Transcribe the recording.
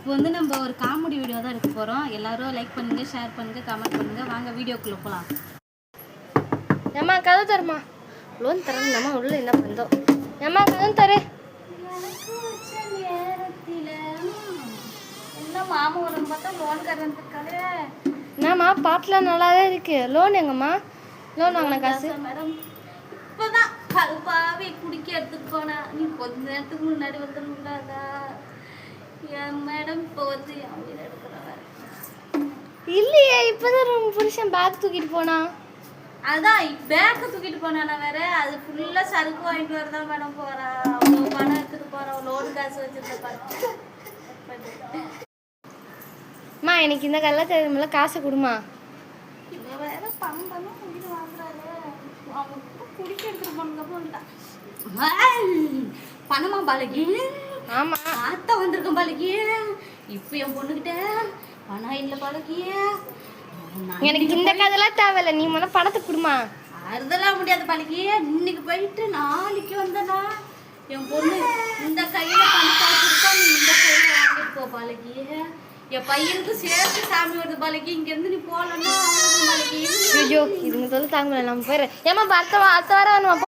இப்போ வந்து நம்ம ஒரு காமெடி வீடியோ தான் எடுக்க போகிறோம். எல்லாரும் லைக் பண்ணுங்கள், ஷேர் பண்ணுங்கள், கமெண்ட் பண்ணுங்கள். வாங்க வீடியோக்குள்ளே போகலாம். ஏம்மா கதவு தருமா? லோன் தரேன் நம்ம உள்ள என்ன பண்ணோம்? ஏம்மா கதவு தரு. என்ன மாமா ஒரு பார்த்தா லோன் கட்டுறதுக்காக என்னம்மா பாட்டெலாம் நல்லாவே இருக்கு. லோன் எங்கம்மா? லோன் வாங்கின காசு மேடம் இப்போதான் கல்பாவே குடிக்க எடுத்துட்டு போனா. நீ கொஞ்ச நேரத்துக்கு முன்னாடி வந்துடா என் மேடம். இப்போ வந்து என் வீடு எடுக்கிறாங்க. இல்லையே, இப்போதான் ரொம்ப புருஷன் பேக் தூக்கிட்டு போனா. அதான் பேக்கை தூக்கிட்டு போனானா வேற. அது ஃபுல்லாக சறுக்கு வாங்கிட்டு வரதான் மேடம் போறா. அவ்வளோ பணம் எடுத்துட்டு போறா. லோடு காசு வச்சுருப்பா. அம்மா எனக்கு இந்த கல்ல தெரியுமில்ல, காசை கொடுமா. இவன் வேற பணம் பணம் குடிக்க வாங்குறாரு. அவன் குடிக்க எடுத்துட்டு போனதுக்கப்புறம் பணமா பாலகி? ஆமா ஆத்தா வந்திருக்கேன் பாலகி. இப்போ என் பொண்ணுகிட்ட பணம் இல்லை பாலகி. எனக்கு இந்த கதைலாம் தேவையில்ல, நீ முதல்ல பணத்தை கொடுமா. அதெல்லாம் முடியாது பாலகி. இன்னைக்கு போயிட்டு நாளைக்கு வந்தனா என் பொண்ணு இந்த கையில பணத்தை வச்சிருக்கா, நீ இந்த கையில வாங்கிட்டு போ பாலகி. என் பையனுக்கு சேர்த்து சாமி வருது பாலகி. இங்கேருந்து நீ போகலன்னா பாலகி. ஐயோ இது முதல்ல தாங்க நம்ம போயிடுறேன். ஏமா அடுத்த வாரம் வேணுமா?